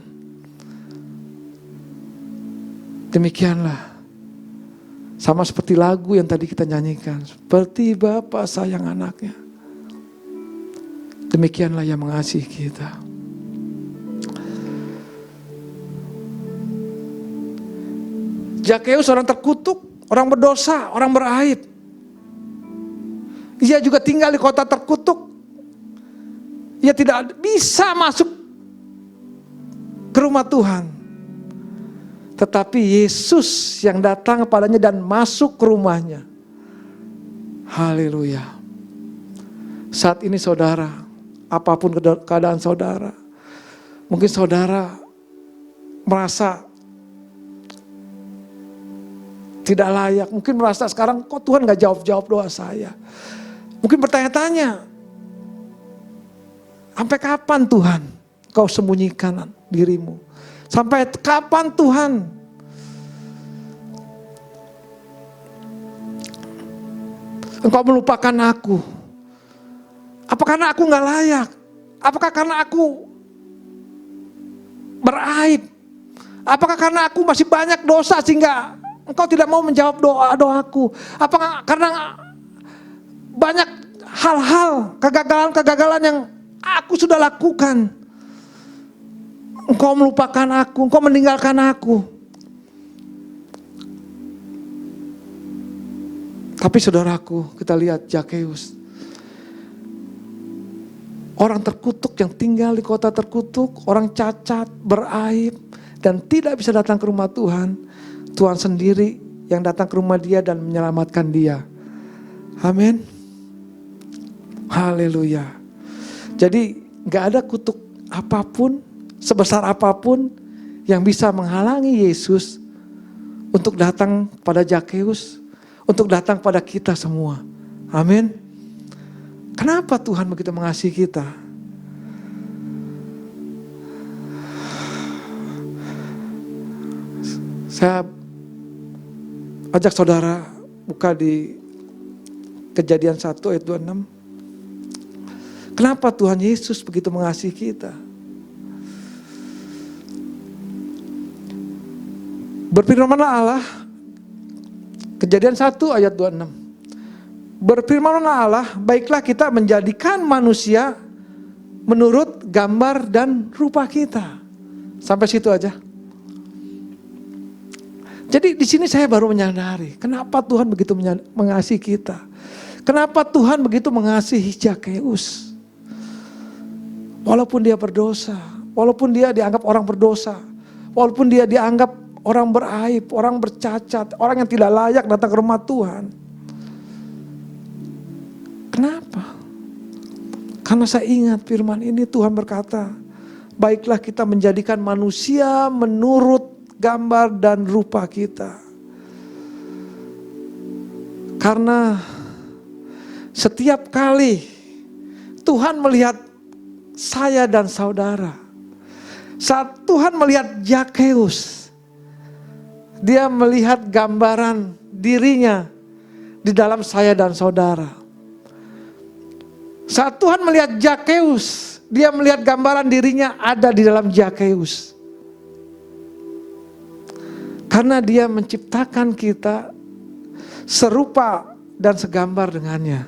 Demikianlah. Sama seperti lagu yang tadi kita nyanyikan. Seperti Bapa sayang anaknya. Demikianlah yang mengasihi kita. Zakheus orang terkutuk, orang berdosa, orang beraib. Ia juga tinggal di kota terkutuk. Ia tidak bisa masuk ke rumah Tuhan. Tetapi Yesus yang datang kepadanya dan masuk ke rumahnya. Haleluya. Saat ini saudara, apapun keadaan saudara, mungkin saudara merasa tidak layak. Mungkin merasa sekarang kok Tuhan gak jawab-jawab doa saya. Mungkin bertanya-tanya, sampai kapan Tuhan kau sembunyikan dirimu? Sampai kapan Tuhan? Engkau melupakan aku. Apa karena aku gak layak? Apakah karena aku beraib? Apakah karena aku masih banyak dosa sehingga Engkau tidak mau menjawab doa-doaku? Apakah karena banyak hal-hal, kegagalan-kegagalan yang aku sudah lakukan? Engkau melupakan aku, engkau meninggalkan aku. Tapi saudaraku, kita lihat Zakheus. Orang terkutuk yang tinggal di kota terkutuk, orang cacat, beraib, dan tidak bisa datang ke rumah Tuhan. Tuhan sendiri yang datang ke rumah dia dan menyelamatkan dia. Amin. Haleluya. Jadi gak ada kutuk apapun, sebesar apapun yang bisa menghalangi Yesus untuk datang pada Zakheus, untuk datang pada kita semua. Amin. Kenapa Tuhan begitu mengasihi kita? Saya ajak saudara buka di Kejadian 1 ayat 26. Kenapa Tuhan Yesus begitu mengasihi kita? Berfirmanlah Allah, Kejadian 1 ayat 26. Berfirmanlah Allah, baiklah kita menjadikan manusia menurut gambar dan rupa kita. Sampai situ aja. Jadi di sini saya baru menyadari, kenapa Tuhan begitu mengasihi kita. Kenapa Tuhan begitu mengasihi Zakheus. Walaupun dia berdosa, walaupun dia dianggap orang berdosa, walaupun dia dianggap orang beraib, orang bercacat, orang yang tidak layak datang ke rumah Tuhan. Kenapa? Karena saya ingat firman ini, Tuhan berkata, baiklah kita menjadikan manusia menurut gambar dan rupa kita. Karena setiap kali Tuhan melihat saya dan saudara, saat Tuhan melihat Zakheus, dia melihat gambaran dirinya di dalam saya dan saudara. Saat Tuhan melihat Zakheus, dia melihat gambaran dirinya ada di dalam Zakheus. Karena dia menciptakan kita serupa dan segambar dengannya.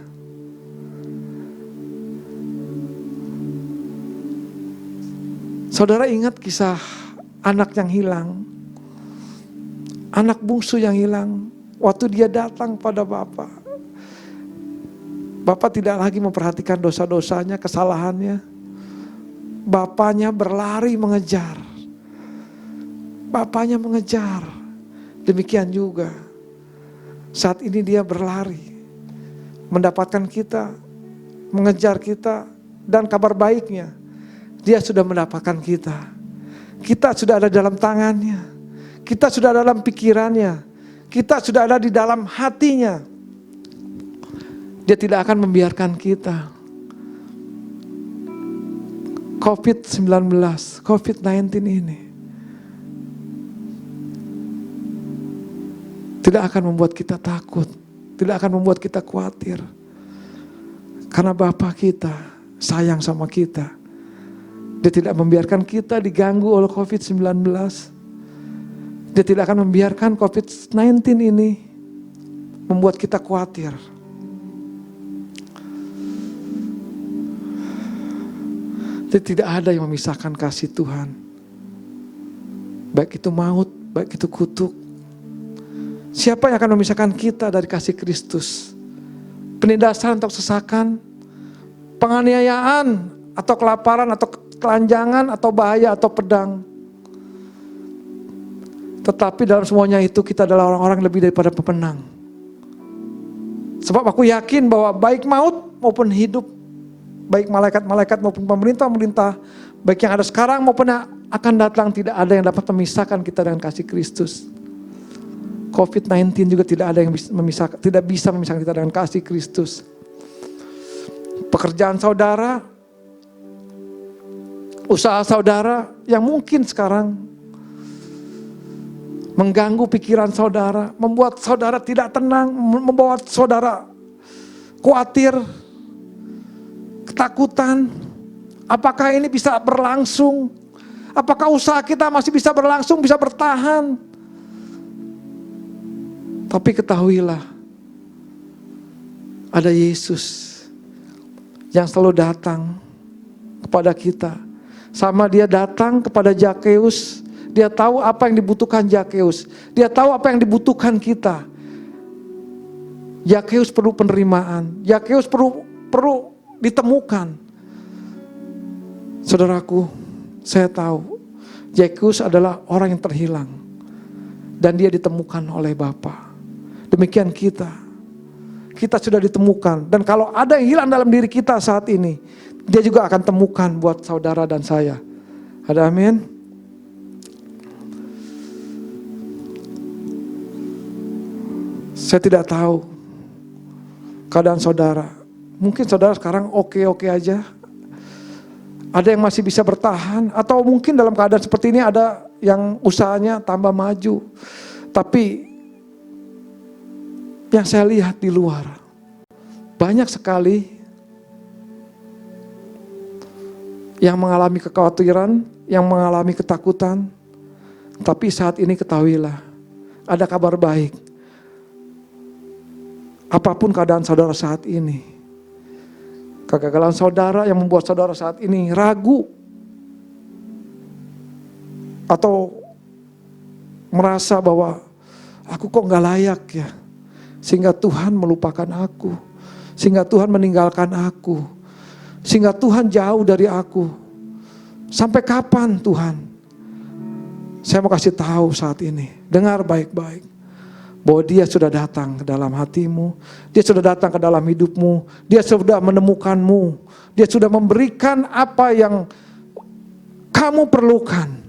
Saudara ingat kisah anak yang hilang? Anak bungsu yang hilang, waktu dia datang pada Bapa. Bapa tidak lagi memperhatikan dosa-dosanya, kesalahannya. Bapaknya berlari mengejar. Bapaknya mengejar. Demikian juga saat ini dia berlari, mendapatkan kita, mengejar kita, dan kabar baiknya, dia sudah mendapatkan kita. Kita sudah ada dalam tangannya. Kita sudah ada dalam pikirannya. Kita sudah ada di dalam hatinya. Dia tidak akan membiarkan kita. COVID-19, COVID-19 ini tidak akan membuat kita takut. Tidak akan membuat kita khawatir. Karena Bapa kita sayang sama kita. Dia tidak membiarkan kita diganggu oleh COVID-19. Dia tidak akan membiarkan COVID-19 ini membuat kita khawatir. Dia tidak ada yang memisahkan kasih Tuhan. Baik itu maut, baik itu kutuk. Siapa yang akan memisahkan kita dari kasih Kristus? Penindasan atau kesesakan, penganiayaan atau kelaparan atau telanjangan atau bahaya atau pedang. Tetapi dalam semuanya itu kita adalah orang-orang lebih daripada pemenang. Sebab aku yakin bahwa baik maut maupun hidup, baik malaikat-malaikat maupun pemerintah-pemerintah, baik yang ada sekarang maupun yang akan datang, tidak ada yang dapat memisahkan kita dengan kasih Kristus. COVID-19 juga tidak ada yang tidak bisa memisahkan kita dengan kasih Kristus. Pekerjaan saudara, usaha saudara yang mungkin sekarang mengganggu pikiran saudara, membuat saudara tidak tenang, membawa saudara khawatir, ketakutan. Apakah ini bisa berlangsung? Apakah usaha kita masih bisa berlangsung, bisa bertahan? Tapi ketahuilah, ada Yesus yang selalu datang kepada kita Sama dia datang kepada Zakeus, dia tahu apa yang dibutuhkan Zakeus. Dia tahu apa yang dibutuhkan kita. Zakeus perlu penerimaan. Zakeus perlu ditemukan. Saudaraku, saya tahu Zakeus adalah orang yang terhilang dan dia ditemukan oleh Bapa. Demikian kita. Kita sudah ditemukan, dan kalau ada yang hilang dalam diri kita saat ini, dia juga akan temukan buat saudara dan saya. Ada amin? Saya tidak tahu keadaan saudara. Mungkin saudara sekarang oke-oke aja. Ada yang masih bisa bertahan, atau mungkin dalam keadaan seperti ini ada yang usahanya tambah maju. Tapi yang saya lihat di luar, banyak sekali yang mengalami kekhawatiran, yang mengalami ketakutan. Tapi saat ini ketahuilah, ada kabar baik. Apapun keadaan saudara saat ini, kegagalan saudara yang membuat saudara saat ini ragu, atau merasa bahwa aku kok gak layak ya, sehingga Tuhan melupakan aku, sehingga Tuhan meninggalkan aku, sehingga Tuhan jauh dari aku. Sampai kapan Tuhan? Saya mau kasih tahu saat ini, dengar baik-baik, bahwa Dia sudah datang ke dalam hatimu, Dia sudah datang ke dalam hidupmu, Dia sudah menemukanmu, Dia sudah memberikan apa yang kamu perlukan.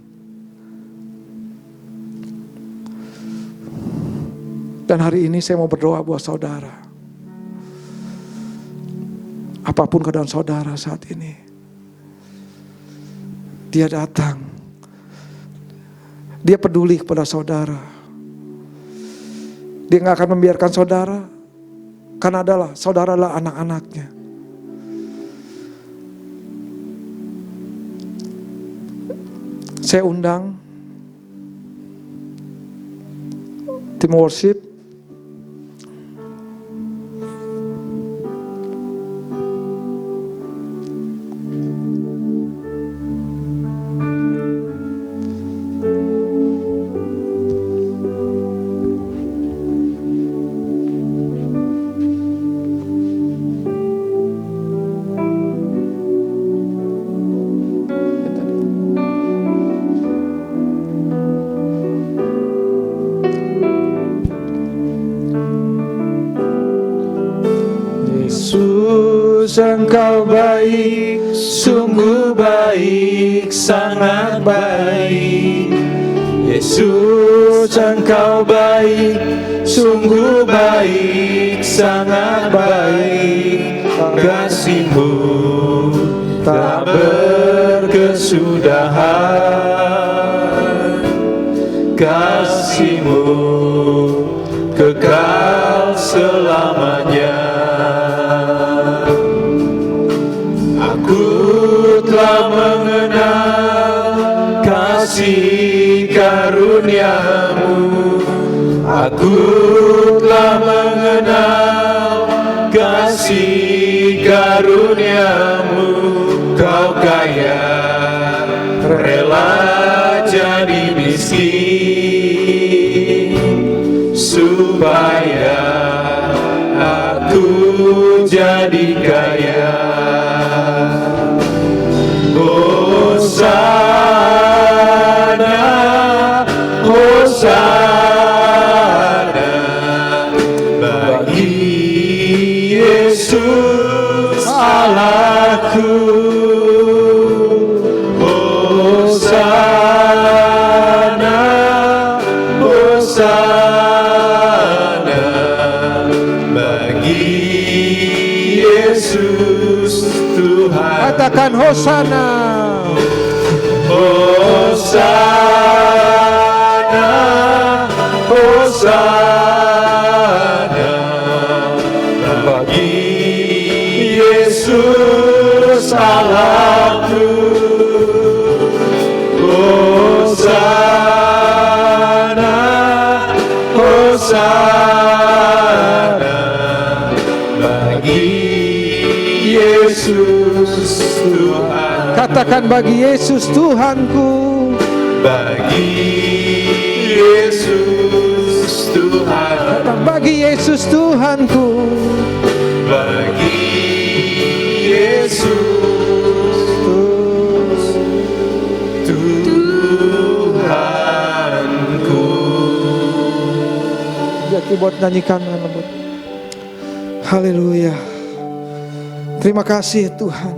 Dan hari ini saya mau berdoa buat saudara. Apapun keadaan saudara saat ini, Dia datang. Dia peduli kepada saudara. Dia gak akan membiarkan saudara, karena saudara adalah anak-anaknya. Saya undang tim worship. Yesus, Engkau baik, sungguh baik, sangat baik. Yesus, Engkau baik, sungguh baik, sangat baik. Kasih-Mu tak berkesudahan, kasih-Mu kekal selamanya. Telah mengenal kasih karunia-Mu, aku telah mengenal kasih karunia-Mu. Kau kaya, rela jadi miskin, supaya aku jadi kaya. Hosana, Hosana bagi Yesus Allahku. Hosana, Hosana bagi Yesus Tuhan. Katakan Hosana. Hosana, Hosana bagi Yesus Allahku. Hosana, Hosana bagi Yesus Tuhan, Katakan bagi Yesus Tuhanku. bagi Yesus Tuhan, Katakan bagi Yesus Tuhanku. bagi Yesus Tuhanku. Ya, keyboard nyanyikan dengan lembut. Haleluya. Terima kasih Tuhan.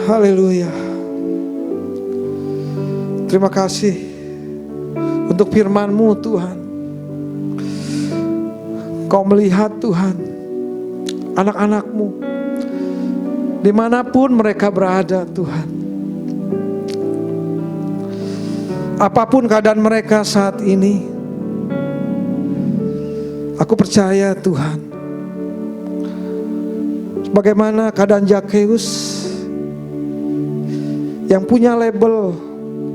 Haleluya. Terima kasih untuk firman-Mu Tuhan. Kau melihat Tuhan anak-anak-Mu dimanapun mereka berada Tuhan. Apapun keadaan mereka saat ini, aku percaya Tuhan, bagaimana keadaan Zakheus yang punya label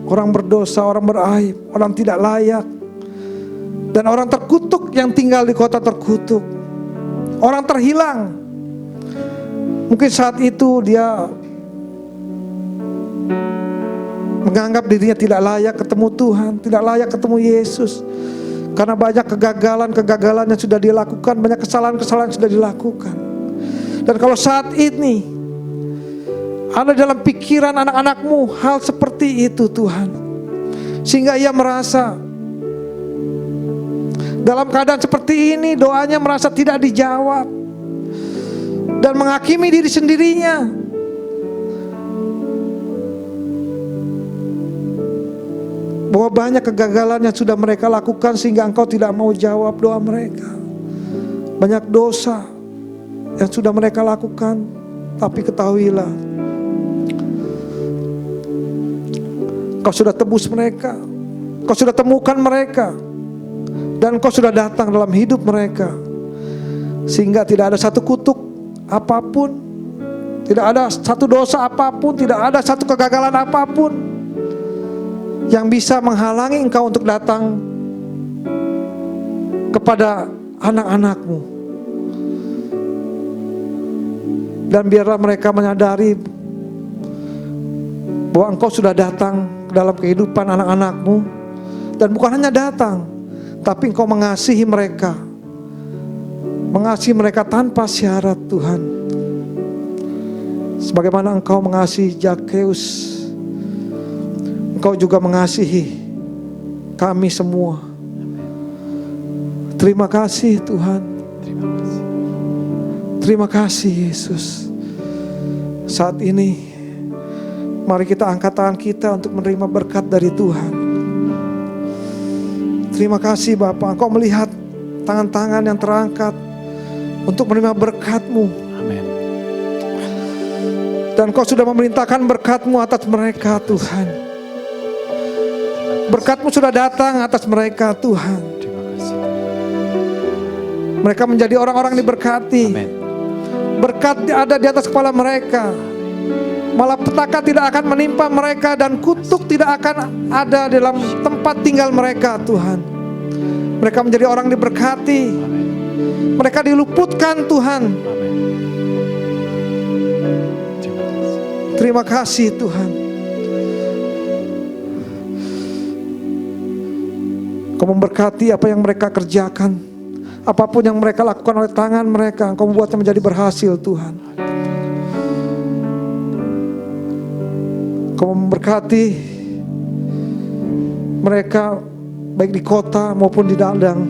orang berdosa, orang beraib, orang tidak layak, dan orang terkutuk yang tinggal di kota terkutuk, orang terhilang. Mungkin saat itu dia menganggap dirinya tidak layak ketemu Tuhan, tidak layak ketemu Yesus, karena banyak kegagalan yang sudah dilakukan, banyak kesalahan-kesalahan yang sudah dilakukan. Dan kalau saat ini ada dalam pikiran anak-anak-Mu hal seperti itu Tuhan, sehingga ia merasa dalam keadaan seperti ini doanya merasa tidak dijawab, dan menghakimi diri sendirinya, bahwa banyak kegagalan yang sudah mereka lakukan sehingga Engkau tidak mau jawab doa mereka. Banyak dosa yang sudah mereka lakukan, tapi ketahuilah, Kau sudah tebus mereka, Kau sudah temukan mereka, dan Kau sudah datang dalam hidup mereka, sehingga tidak ada satu kutuk apapun, tidak ada satu dosa apapun, tidak ada satu kegagalan apapun yang bisa menghalangi Engkau untuk datang kepada anak-anak-Mu. Dan biarlah mereka menyadari bahwa Engkau sudah datang dalam kehidupan anak-anak-Mu, dan bukan hanya datang, tapi Engkau mengasihi mereka, mengasihi mereka tanpa syarat Tuhan. Sebagaimana Engkau mengasihi Zakheus, Engkau juga mengasihi kami semua. Terima kasih Tuhan. Terima kasih Yesus. Saat ini mari kita angkat tangan kita untuk menerima berkat dari Tuhan. Terima kasih Bapa, Engkau melihat tangan-tangan yang terangkat untuk menerima berkat-Mu. Amin. Dan Engkau sudah memerintahkan berkat-Mu atas mereka Tuhan. Berkat-Mu sudah datang atas mereka Tuhan. Terima kasih. Mereka menjadi orang-orang yang diberkati. Amin. Berkat ada di atas kepala mereka. Malapetaka tidak akan menimpa mereka, dan kutuk tidak akan ada dalam tempat tinggal mereka Tuhan. Mereka menjadi orang diberkati. Mereka diluputkan Tuhan. Terima kasih Tuhan. Kau memberkati apa yang mereka kerjakan, apapun yang mereka lakukan oleh tangan mereka, Kau membuatnya menjadi berhasil Tuhan. Kau memberkati mereka baik di kota maupun di ladang,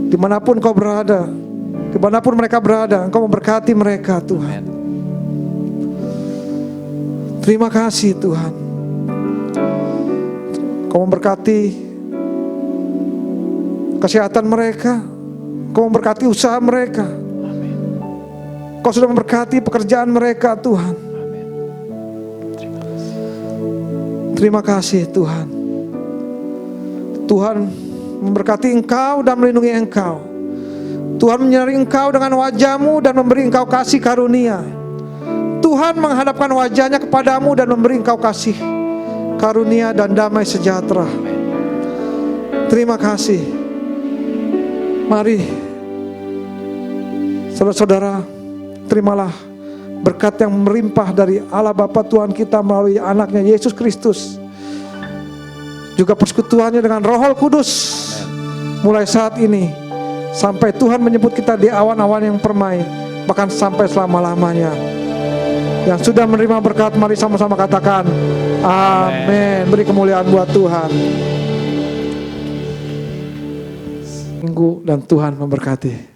dimanapun Kau berada, dimanapun mereka berada, Engkau memberkati mereka Tuhan. Terima kasih Tuhan. Kau memberkati kesehatan mereka, Kau memberkati usaha mereka, Kau sudah memberkati pekerjaan mereka Tuhan. Terima kasih Tuhan. Tuhan memberkati Engkau dan melindungi Engkau. Tuhan menyinari Engkau dengan wajah-Mu dan memberi Engkau kasih karunia. Tuhan menghadapkan wajahnya kepadamu dan memberi Engkau kasih karunia dan damai sejahtera. Terima kasih. Mari Saudara-saudara, terimalah berkat yang melimpah dari Allah Bapa Tuhan kita melalui anaknya Yesus Kristus. Juga persekutuannya dengan Roh Kudus mulai saat ini sampai Tuhan menyebut kita di awan-awan yang permai, bahkan sampai selama-lamanya. Yang sudah menerima berkat, mari sama-sama katakan amin. Beri kemuliaan buat Tuhan. Minggu dan Tuhan memberkati.